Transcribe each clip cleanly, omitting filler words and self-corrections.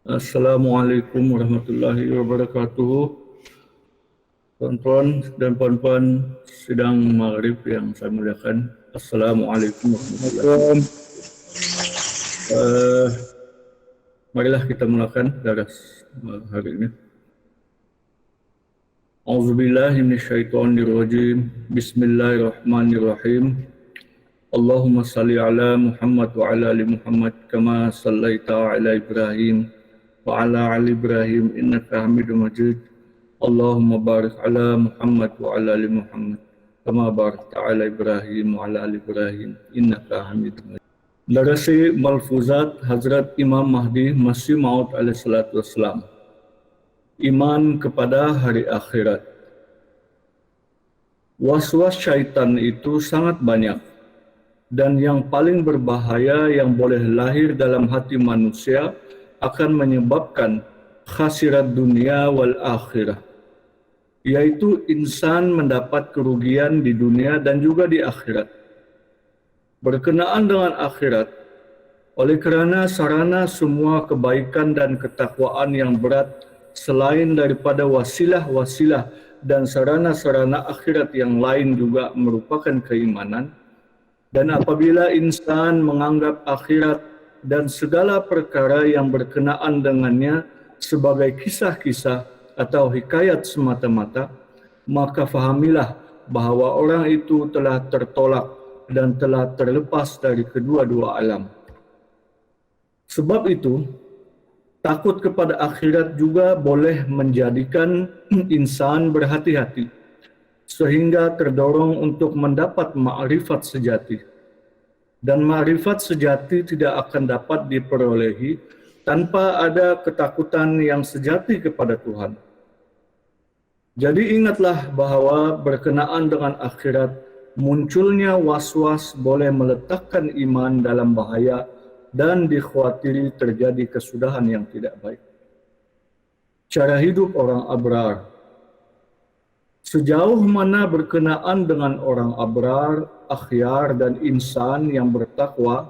Assalamualaikum warahmatullahi wabarakatuh. Tuan-tuan dan puan-puan sidang maghrib yang saya muliakan. Assalamualaikum warahmatullahi wabarakatuh. Marilah kita mulakan daras hari ini. A'udzubillahi minasyaitonirrajim. Bismillahirrahmanirrahim. Allahumma salli ala Muhammad wa ala ali Muhammad kama sallaita ala Ibrahim wa ala ali Ibrahim innaka Hamidum Majid. Allahumma barik ala Muhammad wa ala ali Muhammad kama barakta ala Ibrahim wa ala ali Ibrahim innaka Hamidum Majid. Darasi Malfuzat Hazrat Imam Mahdi Masih Maud alaihi salatu wassalam. Iman kepada hari akhirat. Was-was syaitan itu sangat banyak, dan yang paling berbahaya yang boleh lahir dalam hati manusia akan menyebabkan khasirat dunia wal akhirah, yaitu insan mendapat kerugian di dunia dan juga di akhirat. Berkenaan dengan akhirat, oleh kerana sarana semua kebaikan dan ketakwaan yang berat selain daripada wasilah-wasilah dan sarana-sarana akhirat yang lain juga merupakan keimanan. Dan apabila insan menganggap akhirat dan segala perkara yang berkenaan dengannya sebagai kisah-kisah atau hikayat semata-mata, maka fahamilah bahawa orang itu telah tertolak dan telah terlepas dari kedua-dua alam. Sebab itu, takut kepada akhirat juga boleh menjadikan insan berhati-hati, sehingga terdorong untuk mendapat ma'rifat sejati. Dan ma'rifat sejati tidak akan dapat diperolehi tanpa ada ketakutan yang sejati kepada Tuhan. Jadi ingatlah bahawa berkenaan dengan akhirat, munculnya was-was boleh meletakkan iman dalam bahaya dan dikhawatiri terjadi kesudahan yang tidak baik. Cara hidup orang abrar. Sejauh mana berkenaan dengan orang abrar, akhyar dan insan yang bertakwa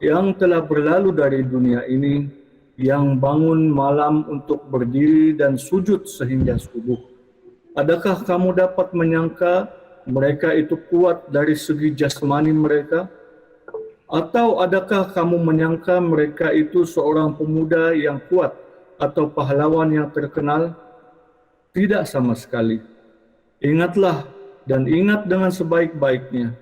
yang telah berlalu dari dunia ini, yang bangun malam untuk berdiri dan sujud sehingga subuh. Adakah kamu dapat menyangka mereka itu kuat dari segi jasmani mereka? Atau adakah kamu menyangka mereka itu seorang pemuda yang kuat atau pahlawan yang terkenal? Tidak sama sekali. Ingatlah dan ingat dengan sebaik-baiknya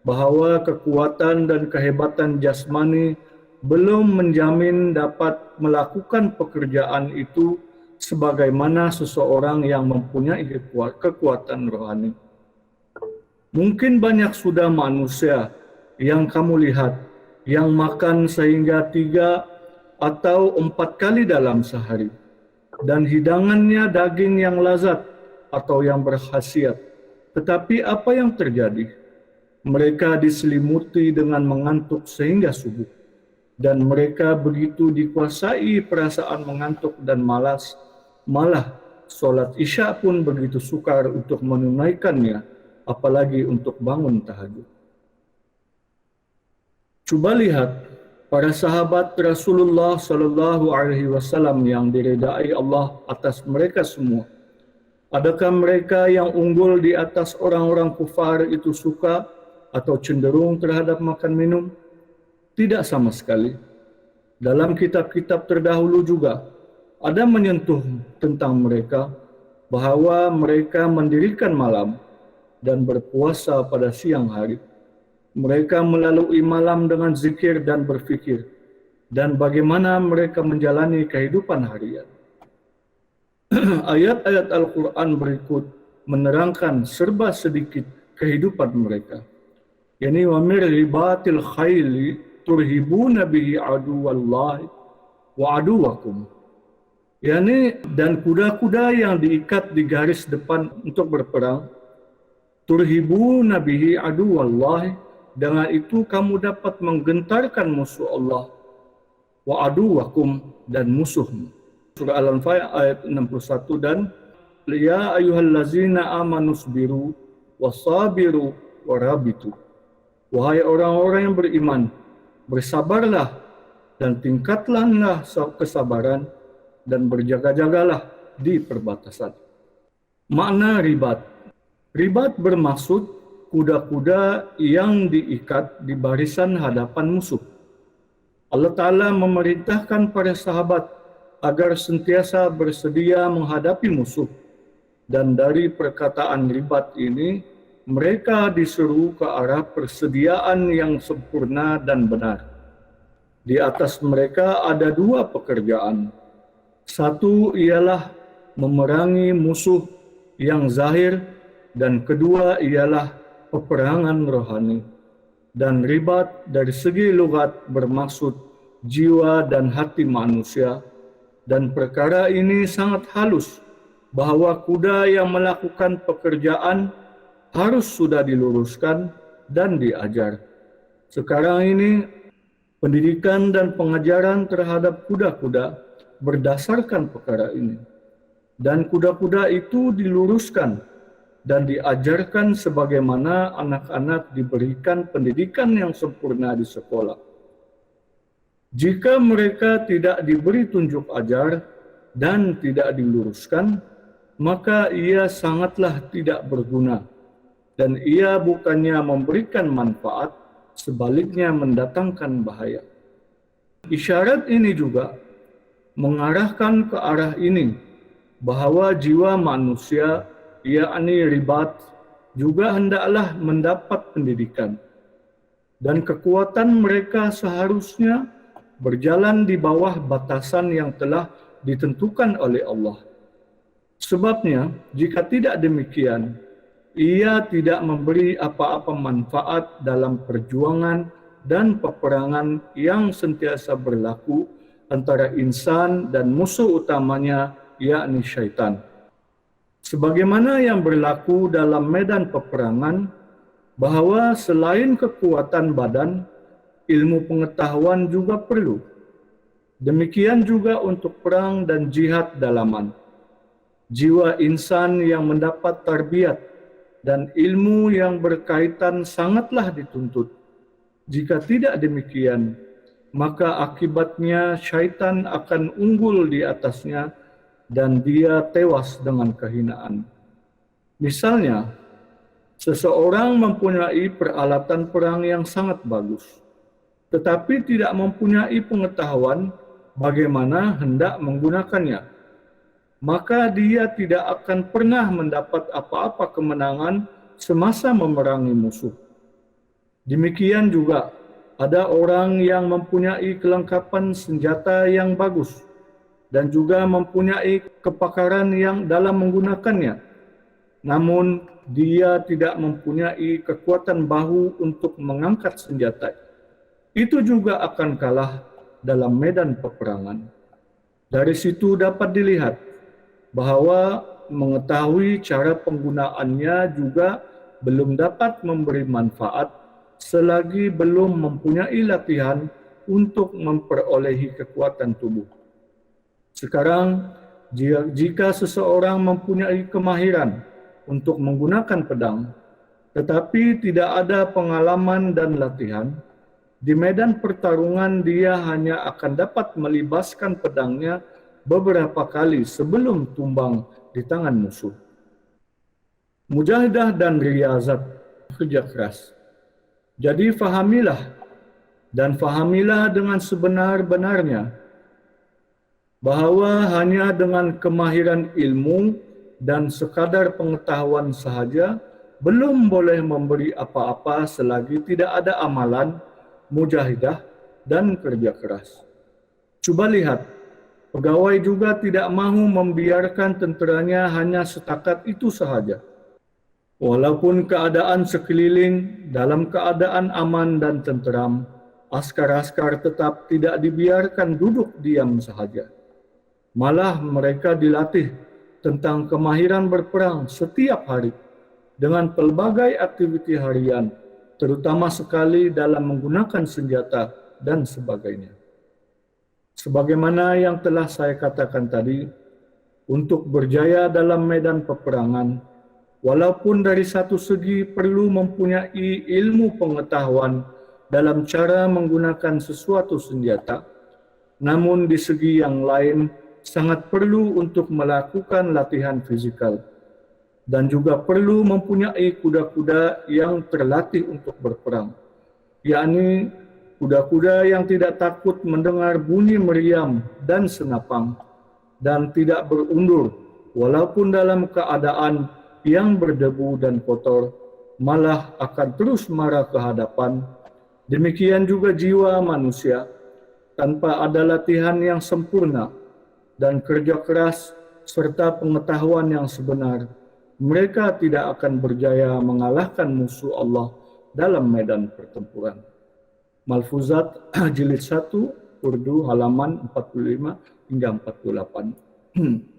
bahawa kekuatan dan kehebatan jasmani belum menjamin dapat melakukan pekerjaan itu sebagaimana seseorang yang mempunyai kekuatan rohani. Mungkin banyak sudah manusia yang kamu lihat yang makan sehingga 3 atau 4 kali dalam sehari, dan hidangannya daging yang lazat atau yang berkhasiat. Tetapi apa yang terjadi? Mereka diselimuti dengan mengantuk sehingga subuh, dan mereka begitu dikuasai perasaan mengantuk dan malas, malah solat isya pun begitu sukar untuk menunaikannya, apalagi untuk bangun tahajud. Coba lihat para sahabat Rasulullah sallallahu alaihi wasallam yang diridai Allah atas mereka semua. Adakah mereka yang unggul di atas orang-orang kufar itu suka atau cenderung terhadap makan minum? Tidak sama sekali. Dalam kitab-kitab terdahulu juga ada menyentuh tentang mereka bahawa mereka mendirikan malam dan berpuasa pada siang hari. Mereka melalui malam dengan zikir dan berfikir, dan bagaimana mereka menjalani kehidupan harian. Ayat-ayat Al-Quran berikut menerangkan serba sedikit kehidupan mereka. Yani wa mir ribatil khayli turhibuna bihi aduwallahi wa aduwakum. Yani dan kuda-kuda yang diikat di garis depan untuk berperang, turhibuna bihi aduwallahi, dengan itu kamu dapat menggentarkan musuh Allah, wa aduwakum, dan musuhmu. Surah Al-Anfal ayat 61, dan ya ayyuhallazina amanu sabiru wasabiru warabitu. Wahai orang-orang yang beriman, bersabarlah dan tingkatkanlah kesabaran dan berjaga-jagalah di perbatasan. Makna ribat. Ribat bermaksud kuda-kuda yang diikat di barisan hadapan musuh. Allah Ta'ala memerintahkan para sahabat agar sentiasa bersedia menghadapi musuh. Dan dari perkataan ribat ini, mereka disuruh ke arah persediaan yang sempurna dan benar. Di atas mereka ada dua pekerjaan. Satu ialah memerangi musuh yang zahir, dan kedua ialah peperangan rohani. Dan ribat dari segi lughat bermaksud jiwa dan hati manusia. Dan perkara ini sangat halus, bahwa kuda yang melakukan pekerjaan harus sudah diluruskan dan diajar. Sekarang ini, pendidikan dan pengajaran terhadap kuda-kuda berdasarkan perkara ini. Dan kuda-kuda itu diluruskan dan diajarkan sebagaimana anak-anak diberikan pendidikan yang sempurna di sekolah. Jika mereka tidak diberi tunjuk ajar dan tidak diluruskan, maka ia sangatlah tidak berguna, dan ia bukannya memberikan manfaat, sebaliknya mendatangkan bahaya. Isyarat ini juga mengarahkan ke arah ini, bahwa jiwa manusia, yakni ribat, juga hendaklah mendapat pendidikan, dan kekuatan mereka seharusnya berjalan di bawah batasan yang telah ditentukan oleh Allah. Sebabnya, jika tidak demikian, ia tidak memberi apa-apa manfaat dalam perjuangan dan peperangan yang sentiasa berlaku antara insan dan musuh utamanya, yakni syaitan. Sebagaimana yang berlaku dalam medan peperangan, bahwa selain kekuatan badan, ilmu pengetahuan juga perlu. Demikian juga untuk perang dan jihad dalaman. Jiwa insan yang mendapat tarbiyat dan ilmu yang berkaitan sangatlah dituntut. Jika tidak demikian, maka akibatnya syaitan akan unggul di atasnya dan dia tewas dengan kehinaan. Misalnya, seseorang mempunyai peralatan perang yang sangat bagus, tetapi tidak mempunyai pengetahuan bagaimana hendak menggunakannya, maka dia tidak akan pernah mendapat apa-apa kemenangan semasa memerangi musuh. Demikian juga ada orang yang mempunyai kelengkapan senjata yang bagus dan juga mempunyai kepakaran yang dalam menggunakannya, namun dia tidak mempunyai kekuatan bahu untuk mengangkat senjata. Itu juga akan kalah dalam medan peperangan. Dari situ dapat dilihat bahwa mengetahui cara penggunaannya juga belum dapat memberi manfaat selagi belum mempunyai latihan untuk memperolehi kekuatan tubuh. Sekarang, jika seseorang mempunyai kemahiran untuk menggunakan pedang, tetapi tidak ada pengalaman dan latihan, di medan pertarungan dia hanya akan dapat melibaskan pedangnya beberapa kali sebelum tumbang di tangan musuh. Mujahadah dan riyazat, kerja keras. Jadi fahamilah dengan sebenar-benarnya bahwa hanya dengan kemahiran ilmu dan sekadar pengetahuan sahaja belum boleh memberi apa-apa selagi tidak ada amalan, mujahidah, dan kerja keras. Coba lihat, pegawai juga tidak mahu membiarkan tenteranya hanya setakat itu sahaja. Walaupun keadaan sekeliling dalam keadaan aman dan tenteram, askar-askar tetap tidak dibiarkan duduk diam sahaja. Malah mereka dilatih tentang kemahiran berperang setiap hari dengan pelbagai aktiviti harian, terutama sekali dalam menggunakan senjata dan sebagainya. Sebagaimana yang telah saya katakan tadi, untuk berjaya dalam medan peperangan, walaupun dari satu segi perlu mempunyai ilmu pengetahuan dalam cara menggunakan sesuatu senjata, namun di segi yang lain sangat perlu untuk melakukan latihan fisikal dan juga perlu mempunyai kuda-kuda yang terlatih untuk berperang, yakni kuda-kuda yang tidak takut mendengar bunyi meriam dan senapang dan tidak berundur walaupun dalam keadaan yang berdebu dan kotor, malah akan terus marah ke hadapan. Demikian juga jiwa manusia, tanpa ada latihan yang sempurna dan kerja keras serta pengetahuan yang sebenar, mereka tidak akan berjaya mengalahkan musuh Allah dalam medan pertempuran. Malfuzat jilid 1, Urdu halaman 45 hingga 48.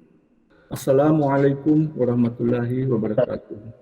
Assalamualaikum warahmatullahi wabarakatuh.